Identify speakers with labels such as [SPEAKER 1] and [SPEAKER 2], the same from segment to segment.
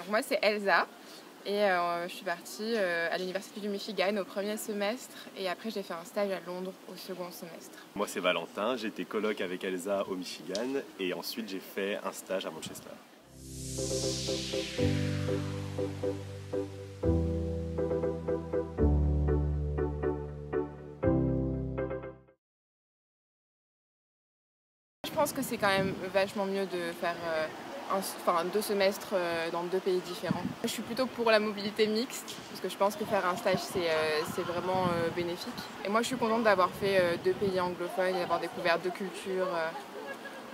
[SPEAKER 1] Moi, c'est Elsa et je suis partie à l'Université du Michigan au premier semestre et après j'ai fait un stage à Londres au second semestre.
[SPEAKER 2] Moi, c'est Valentin, j'ai été coloc avec Elsa au Michigan et ensuite j'ai fait un stage à Manchester.
[SPEAKER 1] Je pense que c'est quand même vachement mieux de faire 2 semestres dans 2 pays différents. Je suis plutôt pour la mobilité mixte parce que je pense que faire un stage c'est vraiment bénéfique. Et moi je suis contente d'avoir fait 2 pays anglophones et d'avoir découvert 2 cultures.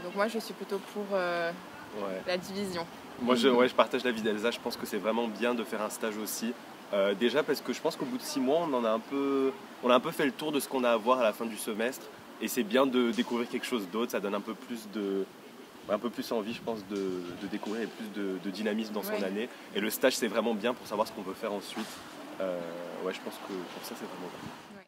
[SPEAKER 1] Donc moi je suis plutôt pour la division.
[SPEAKER 2] Moi je partage l'avis d'Elsa, je pense que c'est vraiment bien de faire un stage aussi. Déjà parce que je pense qu'au bout de 6 mois on a un peu fait le tour de ce qu'on a à voir à la fin du semestre. Et c'est bien de découvrir quelque chose d'autre, ça donne un peu plus envie, je pense, de découvrir et plus de dynamisme dans son année. Et le stage, c'est vraiment bien pour savoir ce qu'on veut faire ensuite. Je pense que pour ça, c'est vraiment bien. Ouais.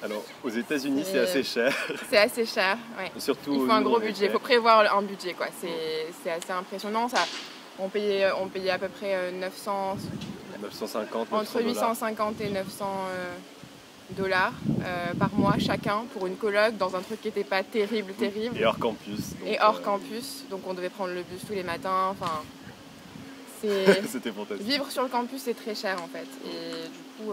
[SPEAKER 2] Alors, aux États-Unis, c'est assez cher.
[SPEAKER 1] C'est assez cher, ouais.
[SPEAKER 2] Surtout
[SPEAKER 1] il faut un gros budget, il faut prévoir un budget, quoi. C'est assez impressionnant. On payait à peu près
[SPEAKER 2] 950,
[SPEAKER 1] entre 850 et 900 dollars par mois chacun pour une coloc dans un truc qui n'était pas terrible.
[SPEAKER 2] Et hors campus.
[SPEAKER 1] Campus, donc on devait prendre le bus tous les matins. Enfin,
[SPEAKER 2] c'était fantastique.
[SPEAKER 1] Vivre sur le campus c'est très cher en fait. Et du coup,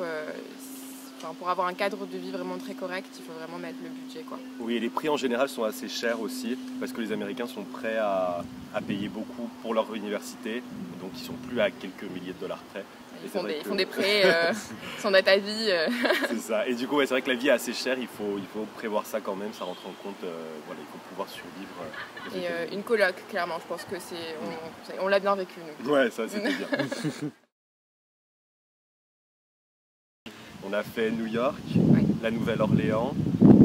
[SPEAKER 1] pour avoir un cadre de vie vraiment très correct, il faut vraiment mettre le budget, quoi.
[SPEAKER 2] Oui, et les prix en général sont assez chers aussi parce que les Américains sont prêts à payer beaucoup pour leur université, donc ils sont plus à quelques milliers de dollars près.
[SPEAKER 1] Ils font des prêts sans date à vie.
[SPEAKER 2] C'est ça. Et du coup, c'est vrai que la vie est assez chère. Il faut prévoir ça quand même. Ça rentre en compte. Il faut pouvoir survivre.
[SPEAKER 1] Et une coloc, clairement, je pense que on l'a bien vécu, nous.
[SPEAKER 2] Ouais, ça c'était bien. On a fait New York, la Nouvelle-Orléans,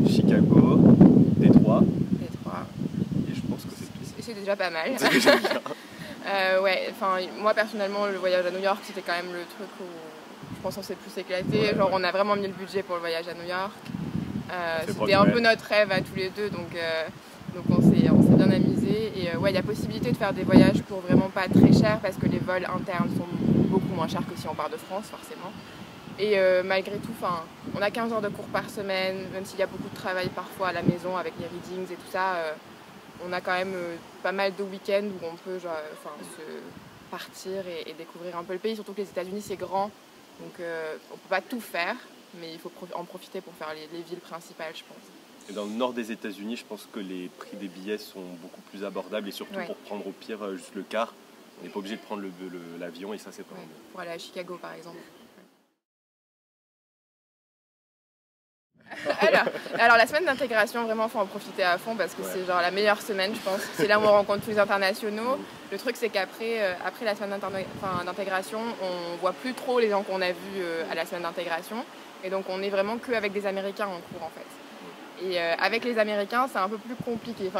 [SPEAKER 2] Chicago, Détroit. Et je pense que c'est tout.
[SPEAKER 1] C'est déjà pas mal.
[SPEAKER 2] C'est déjà bien.
[SPEAKER 1] Moi personnellement le voyage à New York c'était quand même le truc où je pense qu'on s'est plus éclaté. On a vraiment mis le budget pour le voyage à New York. C'était un peu notre rêve à tous les deux, donc on s'est bien amusé. Et il y a possibilité de faire des voyages pour vraiment pas très cher parce que les vols internes sont beaucoup moins chers que si on part de France forcément. Et malgré tout, on a 15 heures de cours par semaine, même s'il y a beaucoup de travail parfois à la maison avec les readings et tout ça. On a quand même pas mal de week-ends où on peut se partir et découvrir un peu le pays, surtout que les États-Unis c'est grand, donc on peut pas tout faire, mais il faut en profiter pour faire les villes principales, je pense.
[SPEAKER 2] Et dans le nord des États-Unis, je pense que les prix des billets sont beaucoup plus abordables et surtout pour prendre au pire juste le car, on n'est pas obligé de prendre l'avion et ça c'est pas bien.
[SPEAKER 1] Pour aller à Chicago par exemple. Alors la semaine d'intégration, vraiment, il faut en profiter à fond parce que c'est genre la meilleure semaine, je pense. C'est là où on rencontre tous les internationaux. Le truc, c'est qu'après la semaine d'intégration, on voit plus trop les gens qu'on a vus à la semaine d'intégration. Et donc, on est vraiment qu'avec des Américains en cours, en fait. Et avec les Américains, c'est un peu plus compliqué.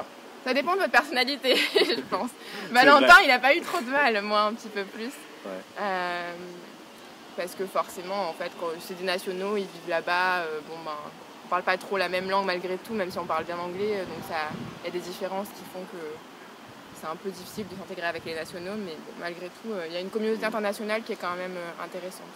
[SPEAKER 1] Ça dépend de votre personnalité, je pense. Valentin, il n'a pas eu trop de mal, moi, un petit peu plus.
[SPEAKER 2] Ouais.
[SPEAKER 1] Parce que forcément, en fait, quand c'est des nationaux, ils vivent là-bas, on parle pas trop la même langue malgré tout, même si on parle bien anglais, donc il y a des différences qui font que c'est un peu difficile de s'intégrer avec les nationaux, mais malgré tout, il y a une communauté internationale qui est quand même intéressante.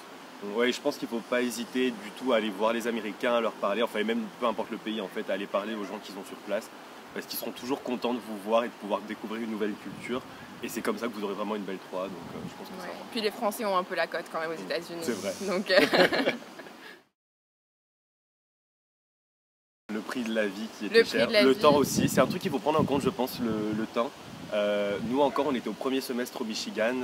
[SPEAKER 2] Oui, je pense qu'il ne faut pas hésiter du tout à aller voir les Américains, à leur parler, enfin même peu importe le pays, en fait, à aller parler aux gens qui sont sur place, parce qu'ils seront toujours contents de vous voir et de pouvoir découvrir une nouvelle culture. Et c'est comme ça que vous aurez vraiment une belle proie, donc je pense que ça va.
[SPEAKER 1] Puis les Français ont un peu la cote quand même aux États-Unis.
[SPEAKER 2] C'est vrai.
[SPEAKER 1] Donc,
[SPEAKER 2] le prix de la vie qui était cher, le temps aussi, c'est un truc qu'il faut prendre en compte, je pense, le temps. Nous encore, on était au premier semestre au Michigan,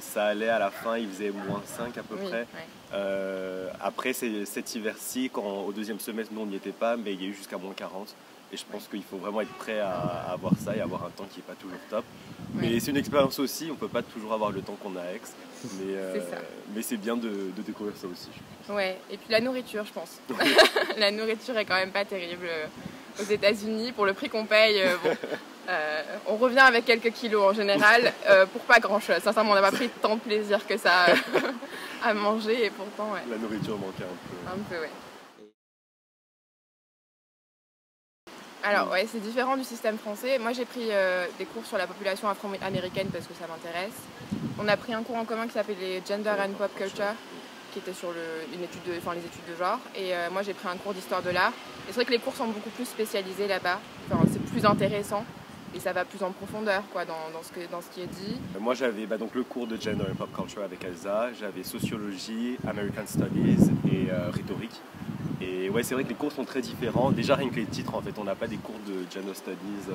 [SPEAKER 2] ça allait à la fin, il faisait -5 à peu près. Ouais. Après cet hiver-ci, au deuxième semestre, nous on n'y était pas, mais il y a eu jusqu'à -40. Et je pense qu'il faut vraiment être prêt à avoir ça et avoir un temps qui n'est pas toujours top. Mais c'est une expérience aussi, on ne peut pas toujours avoir le temps qu'on a à Aix. Mais c'est bien de découvrir ça aussi.
[SPEAKER 1] Ouais, et puis la nourriture, je pense. La nourriture est quand même pas terrible aux États-Unis. Pour le prix qu'on paye, on revient avec quelques kilos en général, pour pas grand-chose. Sincèrement, on n'a pas pris tant de plaisir que ça à manger et pourtant...
[SPEAKER 2] La nourriture manquait un peu.
[SPEAKER 1] Un peu, ouais. Alors ouais, c'est différent du système français. Moi j'ai pris des cours sur la population afro-américaine parce que ça m'intéresse. On a pris un cours en commun qui s'appelait les Gender and Pop Culture, qui était sur les études de genre. Et moi j'ai pris un cours d'histoire de l'art. Et c'est vrai que les cours sont beaucoup plus spécialisés là-bas. Enfin, c'est plus intéressant et ça va plus en profondeur quoi, dans ce qui est dit.
[SPEAKER 2] Moi j'avais donc le cours de Gender and Pop Culture avec Elsa. J'avais sociologie, American Studies et rhétorique. Et ouais, c'est vrai que les cours sont très différents. Déjà rien que les titres, en fait, on n'a pas des cours de Gender Studies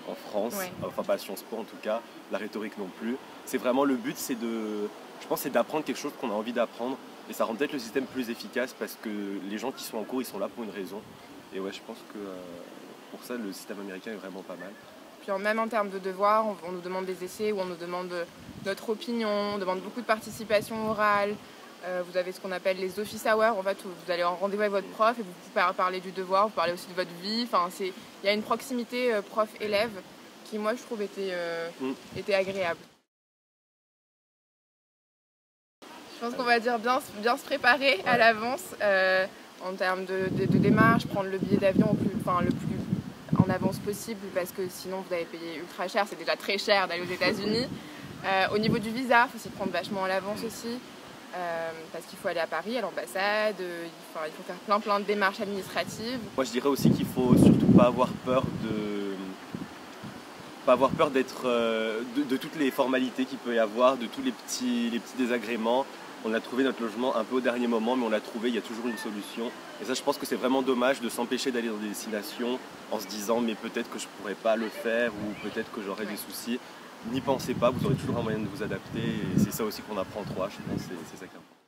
[SPEAKER 2] en France, enfin pas à Sciences Po en tout cas, la rhétorique non plus. C'est vraiment le but, je pense, c'est d'apprendre quelque chose qu'on a envie d'apprendre. Et ça rend peut-être le système plus efficace parce que les gens qui sont en cours, ils sont là pour une raison. Et ouais, je pense que pour ça, le système américain est vraiment pas mal.
[SPEAKER 1] Puis même en termes de devoirs, on nous demande des essais où on nous demande notre opinion, on demande beaucoup de participation orale. Vous avez ce qu'on appelle les office hours, en fait, où vous allez en rendez-vous avec votre prof et vous pouvez parler du devoir, vous parlez aussi de votre vie. Enfin, il y a une proximité prof-élève qui, moi, je trouve, était agréable. Je pense qu'on va dire bien se préparer à l'avance en termes de démarche, prendre le billet d'avion le plus en avance possible parce que sinon vous allez payer ultra cher, c'est déjà très cher d'aller aux États-Unis. Au niveau du visa, il faut s'y prendre vachement à l'avance aussi. Parce qu'il faut aller à Paris, à l'ambassade, il faut faire plein de démarches administratives.
[SPEAKER 2] Moi je dirais aussi qu'il faut surtout pas avoir peur d'être de toutes les formalités qu'il peut y avoir, de tous les petits désagréments. On a trouvé notre logement un peu au dernier moment, mais on l'a trouvé, il y a toujours une solution. Et ça, je pense que c'est vraiment dommage de s'empêcher d'aller dans des destinations en se disant mais peut-être que je pourrais pas le faire ou peut-être que j'aurais des soucis. N'y pensez pas, vous aurez toujours un moyen de vous adapter et c'est ça aussi qu'on apprend en 3, je pense, c'est ça qui est important.